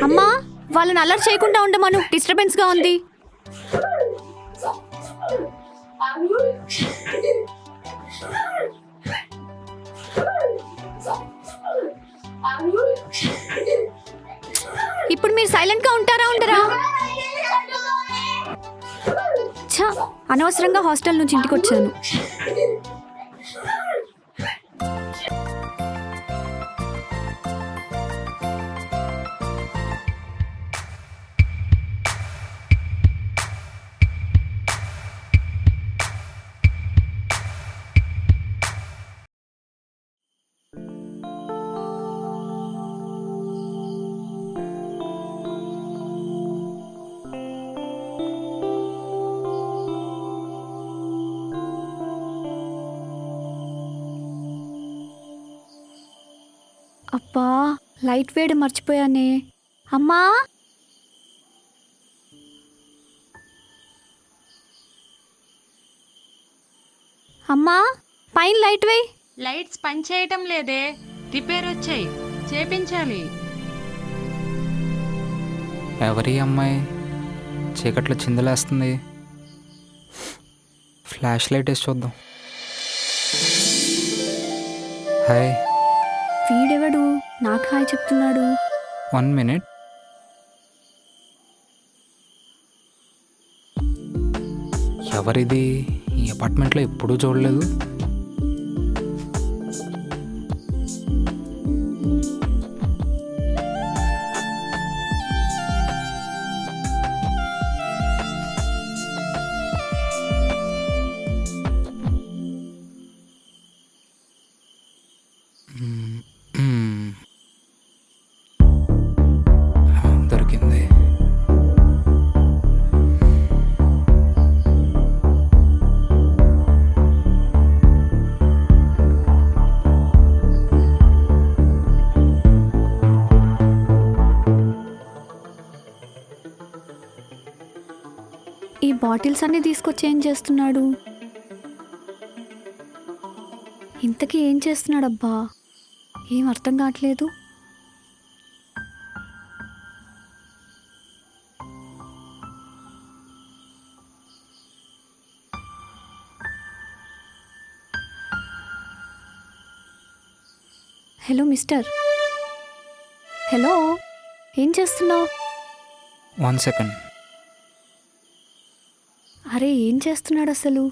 అమ్మా, వాళ్ళని అలర్ట్ చేయకుండా ఉండమను, డిస్టర్బెన్స్ గా ఉంది. ఇప్పుడు మీరు సైలెంట్ గా ఉంటారా ఉండరా? ఛ, అనవసరంగా హాస్టల్ నుంచి ఇంటికి వచ్చాను. అబ్బా, లైట్ వేడి మర్చిపోయానే. అమ్మా, అమ్మా, పైన లైట్ వేయి. లైట్స్ పనిచేయటం లేదే, రిపేర్ వచ్చాయి, చేపించాలి. ఎవరి అమ్మాయి చీకట్లో చిందలేస్తుంది? ఫ్లాష్ లైట్ వేసి చూద్దాం. హాయ్. వీడెవడు నాకు హాయ్ చెప్తున్నాడు? 1 minute. ఎవరిది? ఈ అపార్ట్మెంట్లో ఎప్పుడూ చూడలేదు. దొరికింది. ఈ బాటిల్స్ అన్ని తీసుకొచ్చి ఏం చేస్తున్నాడు? ఇంతకీ ఏం చేస్తున్నాడబ్బా? ఏం అర్థం కావట్లేదు. Hello mister. హలో, ఏం చేస్తున్నావు? 1 second. అరే, ఏం చేస్తున్నాడు అసలు?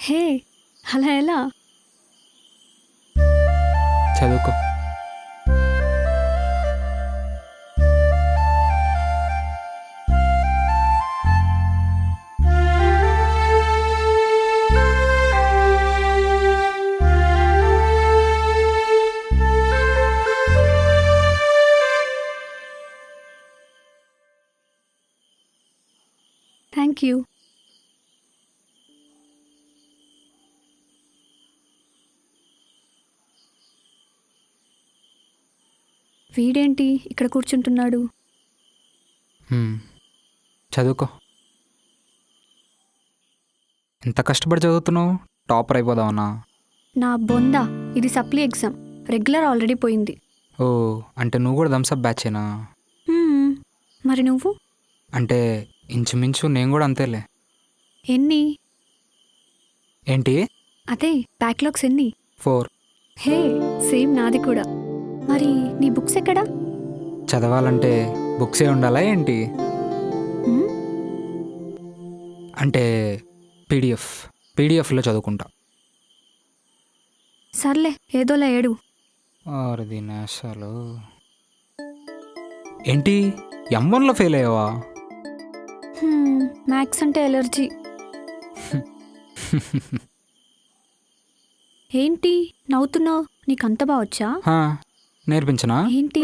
హే, అలా ఎలా? చదువుకో. Thank you. వీడేంటి ఇక్కడ కూర్చుంటున్నాడు? చదువుకో. ఎంత కష్టపడి చదువుతున్నావు? టాపర్ అయిపోదామన్నా? నా బొంద, ఇది సప్లీ ఎగ్జామ్, రెగ్యులర్ ఆల్రెడీ పోయింది. ఓ, అంటే నువ్వు కూడా థమ్సప్ బ్యాచేనా? మరి నువ్వు? అంటే ఇంచుమించు నేను కూడా అంతేలే. ఎన్ని? ఏంటి? అదే బ్యాక్లాగ్స్ ఎన్ని? 4. హే, సేమ్ నాది కూడా. మరి నీ బుక్స్ ఎక్కడా? చదవాలంటే బుక్సే ఉండాలా ఏంటి? హ్మ్? అంటే పీడిఎఫ్లో చదువుకుంటా. సర్లే, ఏదోలా ఏడు. ఆరు దినాశాలు. ఏంటి M1లో ఫెయిల్ అయ్యావా? మ్యాథ్స్ అంటే ఎలర్జీ. ఏంటి నవ్వుతున్నావు? నీకంత బావచ్చా? హా, నేర్పించనా? ఏంటి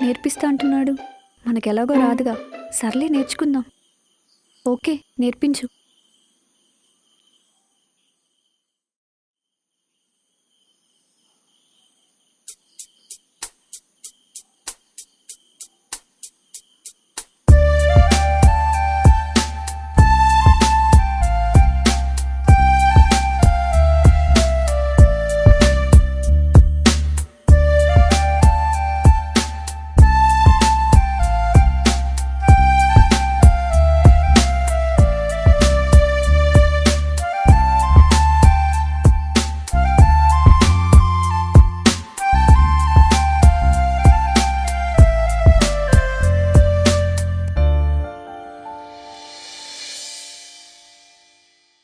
నేర్పిస్తా అంటున్నాడు? మనకెలాగో రాదుగా. సర్లే నేర్చుకుందాం. ఓకే, నేర్పించు.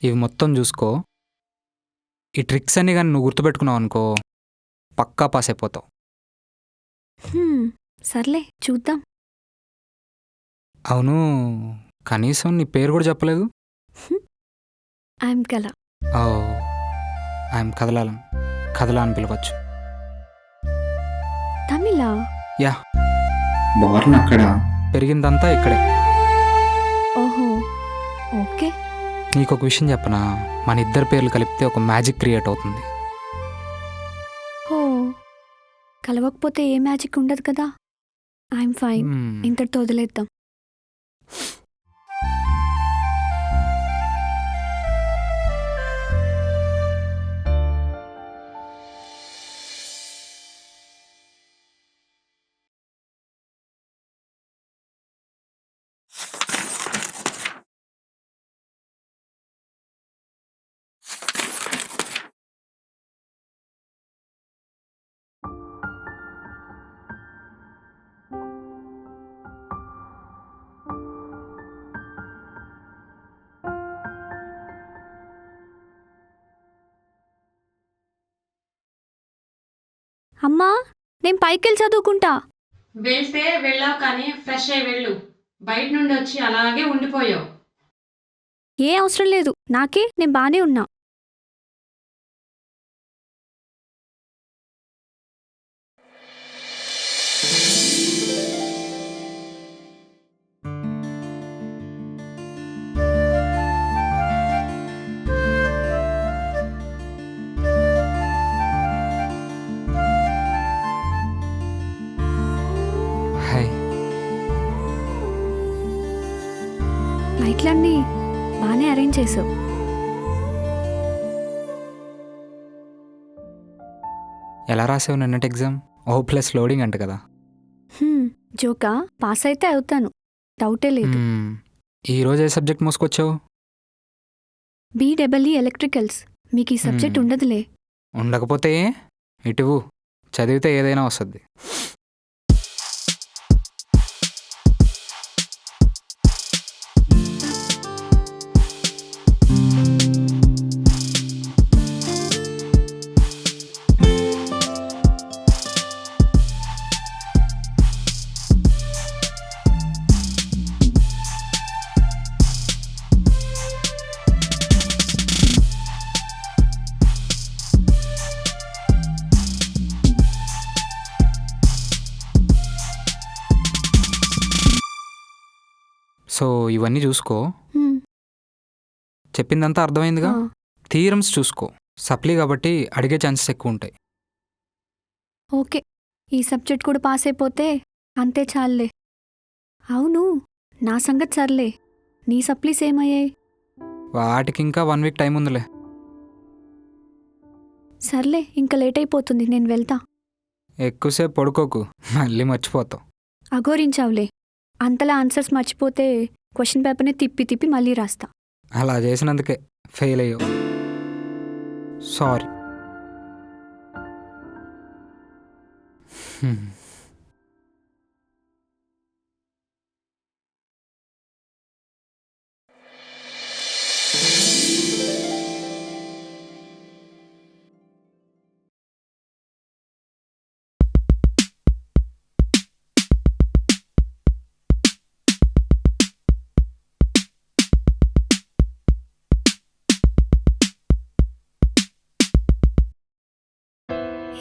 ఇవి మొత్తం చూసుకో. ఈ ట్రిక్స్ అన్ని కానీ నువ్వు గుర్తుపెట్టుకున్నావు అనుకో, పక్కా పాస్ అయిపోతావు. సర్లే చూద్దాం. అవును, కనీసం నీ పేరు కూడా చెప్పలేదు. ఐఎమ్ కల. ఓ, ఐఎమ్ కదలాలని, కదలా అని పిలవచ్చు. తమిళ? యా, బార్న్ అక్కడ, పెరిగిందంతా ఇక్కడే. ఓహో, ఓకే. నీకు ఒక విషయం చెప్పనా? మన ఇద్దరు పేర్లు కలిపితే ఒక మ్యాజిక్ క్రియేట్ అవుతుంది. ఓ, కలవకపోతే ఏ మ్యాజిక్ ఉండదు కదా. I'm fine. ఇంతటితో వదిలేద్దాం. అమ్మా, నేను పైకెళ్ళి చదువుకుంటా. వెళ్తే వెళ్ళావు కానీ ఫ్రెష్ అయ్యి వెళ్ళు. బయట నుండి వచ్చి అలాగే ఉండిపోయావు. ఏ అవసరం లేదు నాకే, నేను బానే ఉన్నా. హాయ్. లైట్లన్నీ బానే అరేంజ్ చేసావు. ఎలా రాసావు నిన్నటి ఎగ్జామ్? ఓ ప్లస్ లోడింగ్ అంట కదా. జోకా, పాస్ అయితే అవుతాను, డౌటే లేదు. ఈరోజు ఏ సబ్జెక్ట్ మోసుకొచ్చావు? B W electricals. మీకు ఈ సబ్జెక్ట్ ఉండదులే. ఉండకపోతే ఇటువు, చదివితే ఏదైనా వస్తుంది. సో ఇవన్నీ చూసుకో. చెప్పిందంతా అర్థమైందిగా. థియరమ్స్ చూసుకో. సప్లీ కాబట్టి అడిగే ఛాన్సెస్ ఎక్కువ ఉంటాయి. ఓకే, ఈ సబ్జెక్ట్ కూడా పాస్ అయిపోతే అంతే చాలులే. అవును, నా సంగతి సర్లే, నీ సప్లీస్ ఏమయ్యాయి? వాటికి ఇంకా 1 వీక్ టైం ఉందిలే. సర్లే, ఇంకా లేట్ అయిపోతుంది, నేను వెళ్తా. ఎక్కువసేపు పడుకోకు, మళ్ళీ మర్చిపోతావు. అఘోరించావులే. అంతలా ఆన్సర్స్ మర్చిపోతే క్వశ్చన్ పేపర్ని తిప్పి తిప్పి మళ్ళీ రాస్తా. అలా చేసినందుకే ఫెయిల్ అయ్యావు. సారీ.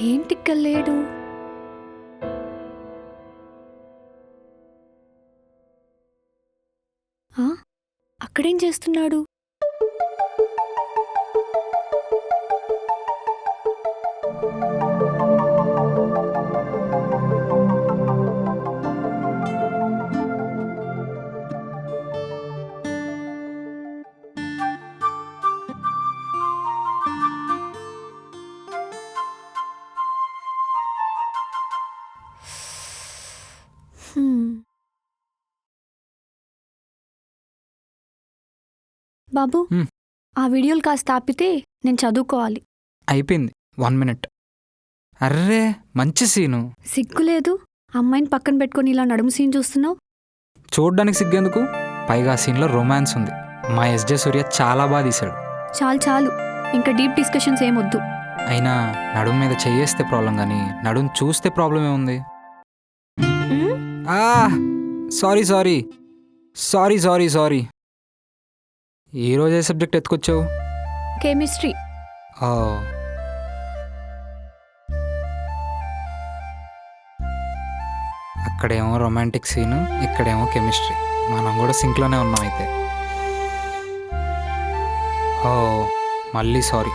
ఏంటి ఇక్కడ లేడు? ఆ? అక్కడేం చేస్తున్నాడు? బాబు, హ్మ్. ఆ వీడియోలు కాస్త ఆపితే నేను చదువుకోవాలి. అయిపోయింది 1 మినిట్. అర్రే మంచి సీను. సిగ్గులేదు? అమ్మాయిని పక్కన పెట్టుకొని ఇలా నడుము సీన్ చూస్తున్నావు. చూడ్డానికి సిగ్గేందుకు? పైగా ఆ సీన్లో రొమాన్స్ ఉంది. మా ఎస్జే సూర్య చాలా బాగా తీశాడు. చాలు చాలు, ఇంకా డీప్ డిస్కషన్స్ ఏమొద్దు. అయినా నడుము మీద చెయ్యేస్తే ప్రాబ్లం కానీ నడుము చూస్తే ప్రాబ్లం ఏముంది? Um, sorry sorry sorry sorry sorry. ఈరోజు ఏ సబ్జెక్ట్ ఎత్తుకొచ్చావు? కెమిస్ట్రీ. ఓ, అక్కడేమో రొమాంటిక్ సీను, ఇక్కడేమో కెమిస్ట్రీ. మనం కూడా సింక్లోనే ఉన్నాం అయితే. ఓ, మళ్ళీ సారీ.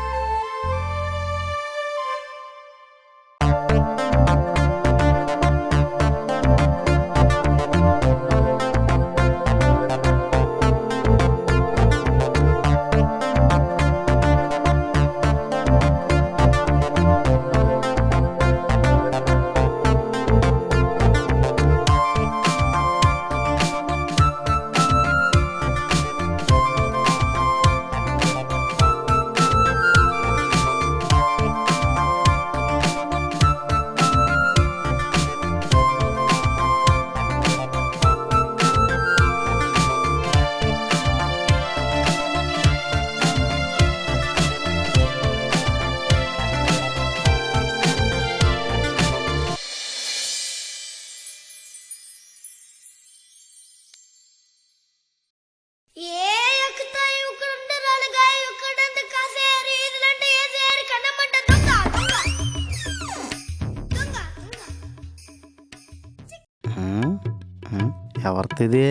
ఎవరిది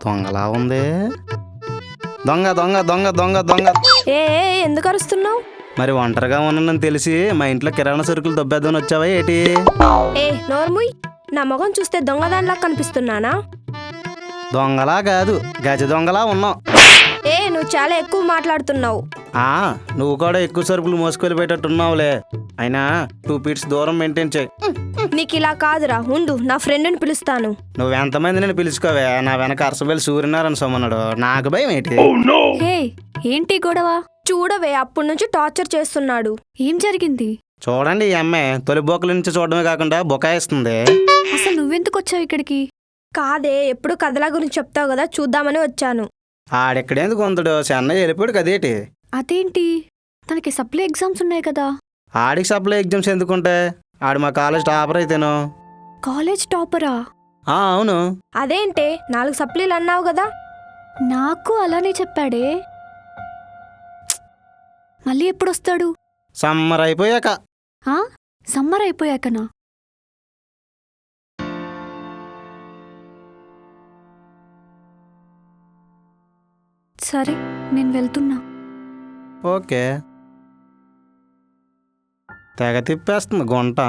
దొంగలా ఉంది? దొంగ దొంగ దొంగ దొంగ దొంగ. ఎందుకు అరుస్తున్నావు? మరి ఒంటరిగా ఉన్నానని తెలిసి మా ఇంట్లో కిరాణా సరుకులు దొబ్బేద్దామని వచ్చావా ఏటి? నోర్ముయ్, నా మొగం చూస్తే దొంగదానిలా కనిపిస్తున్నానా? దొంగలా కాదు, గజ దొంగలా ఉన్నావు. నువ్వు చాలా ఎక్కువ మాట్లాడుతున్నావు. నువ్వు కూడా ఎక్కువ సరుకులు మోసుకెళ్ళిపోయేటట్టున్నావులే. అయినా 2 feet దూరం మెయింటైన్ చేయి. నీకు ఇలా కాదురా, ఉండు నా ఫ్రెండ్ని పిలుస్తాను. నువ్వెంతమంది నేను పిలుచుకోవే, నా వెనక అరసబెల్లి సూర్యనారాయణ సోమన్నాడు. నాకు భయం ఏంటి? హే, ఏంటి గొడవ? చూడవే, అప్పటి నుంచి టార్చర్ చేస్తున్నాడు. ఏం జరిగింది? చూడండి, ఈ అమ్మాయి తొలి బొక్కల నుంచి చూడడమే కాకుండా బొకాయిస్తుంది. అసలు నువ్వెందుకు వచ్చావు ఇక్కడికి? కాదే, ఎప్పుడు కథల గురించి చెప్తావు కదా, చూద్దామని వచ్చాను. ఆడెక్కడేందుకు కొందడు చెన్నై వెళ్ళిపోయాడు కదేటి? అదేంటి, తనకి సప్లై ఎగ్జామ్స్ ఉన్నాయి కదా. ఆడికి సప్లై ఎగ్జామ్స్ ఎందుకుంటే? ఆడు మా కాలేజ్ టాపర్ అయితేను. కాలేజ్ టాపరా? అవును. అదేంటే 4 సప్లీలు అన్నావు కదా? నాకు అలానే చెప్పాడే. మళ్ళీ ఎప్పుడొస్తాడు? సమ్మర్ అయిపోయాక. సమ్మర్ అయిపోయాకనా? సరే, నేను వెళ్తున్నా. ఓకే. తెగ తిప్పేస్తుంది గుంట.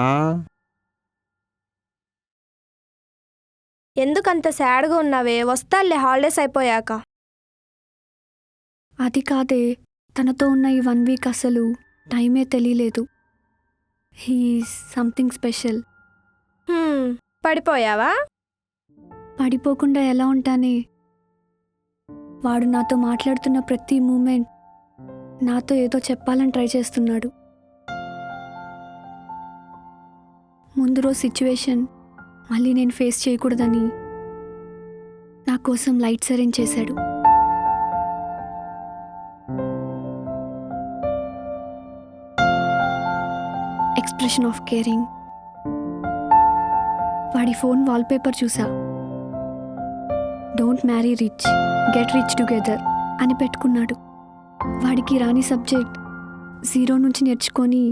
ఎందుకంత సాడ్గా ఉన్నావే? వస్తాలే హాలిడేస్ అయిపోయాక. అది కాదే, తనతో ఉన్న ఈ 1 వీక్ అసలు టైమే తెలియలేదు. He something special. పడిపోయావా? పడిపోకుండా ఎలా ఉంటానే? వాడు నాతో మాట్లాడుతున్న ప్రతి మూమెంట్ నాతో ఏదో చెప్పాలని ట్రై చేస్తున్నాడు. ముందు రోజు సిచ్యువేషన్ మళ్ళీ నేను ఫేస్ చేయకూడదని నా కోసం లైట్స్ అరేంజ్ చేశాడు. Expression of caring. వాడి ఫోన్ వాల్పేపర్ చూసా. Don't marry rich, get rich together అని పెట్టుకున్నాడు. వాడికి రాని సబ్జెక్ట్ 0 నుంచి నేర్చుకొని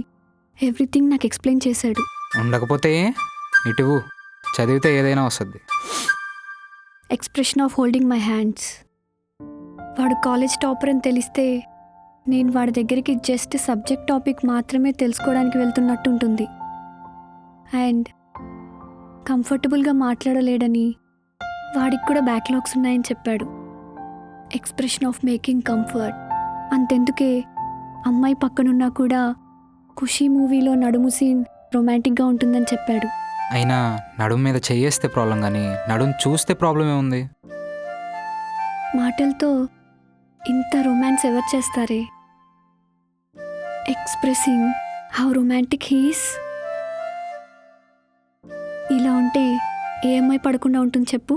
ఎవ్రీథింగ్ నాకు ఎక్స్ప్లెయిన్ చేశాడు. ఉండకపోతే ఇటువు చదివితే ఏదైనా వస్తుంది. Expression of holding my hands. వాడు కాలేజ్ టాపర్ అని తెలిస్తే నేను వాడి దగ్గరికి జస్ట్ సబ్జెక్ట్ టాపిక్ మాత్రమే తెలుసుకోవడానికి వెళ్తున్నట్టు ఉంటుంది. అండ్ కంఫర్టబుల్గా మాట్లాడలేడని, వాడికి కూడా బ్యాక్లాగ్స్ ఉన్నాయని చెప్పాడు. Expression of making comfort. అంతెందుకే, అమ్మాయి పక్కనున్నా కూడా ఖుషీ మూవీలో నడుము సీన్ రొమాంటిక్గా ఉంటుందని చెప్పాడు. అయినా నడుము మీద చెయ్యేస్తే ప్రాబ్లం కానీ నడుము చూస్తే ప్రాబ్లం ఏముంది? మాటలతో ఇంత రొమాన్స్ ఎవరు చేస్తారే? Expressing how romantic he's. ఇలా ఉంటే ఏ అమ్మాయి పడకుండా ఉంటుంది చెప్పు?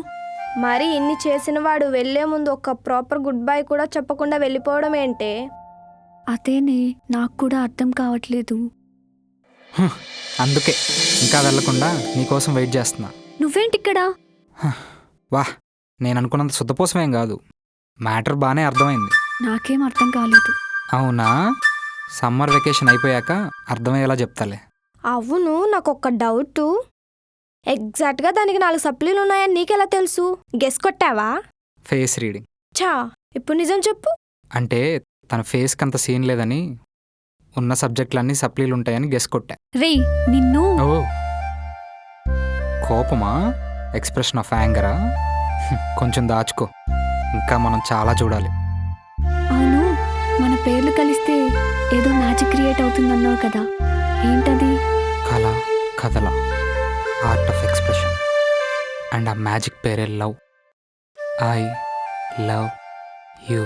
మరి ఇన్ని చేసిన వాడు వెళ్లే ముందు ఒక ప్రాపర్ గుడ్ బై కూడా చెప్పకుండా వెళ్ళిపోవడం ఏంటే? అదేనే నాకు కూడా అర్థం కావట్లేదు. అందుకే ఇంకా వెళ్ళకుండా నీకోసం వెయిట్ చేస్తున్నా. నువ్వేంటిక్కడ? వాహ్, నేను అనుకున్నంత శుద్ధపోసమేం కాదు. మ్యాటర్ బాగానే అర్థమైంది. నాకేం అర్థం కాలేదు. అవునా? సమ్మర్ వెకేషన్ అయిపోయాక అర్థమయ్యేలా చెప్తాలే. అవును, నాకు ఒక డౌట్. ఎగ్జాక్ట్గా దానికి 4 సప్లీలు ఉన్నాయని నీకెలా తెలుసు? గెస్ కొట్టావా? Face reading. చా, ఇప్పుడు నిజం చెప్పు. అంటే తన ఫేస్కి అంత సీన్ లేదని ఉన్న సబ్జెక్టులన్నీ సప్లీలు ఉంటాయని గెస్ కొట్టా. రే నిన్ను. ఓ కోపమా? ఎక్స్ప్రెషన్ ఆఫ్ యాంగరా? కొంచెం దాచుకో, ఇంకా మనం చాలా చూడాలి. అవును, మన పేర్లు కలిస్తే ఏదో మ్యాజిక్ క్రియేట్ అవుతుందన్నావు కదా, ఏంటది? కళ, కథల, ఆర్ట్ ఆఫ్ ఎక్స్ప్రెషన్. అండ్ ఆ మ్యాజిక్ పేరే లవ్. I love you.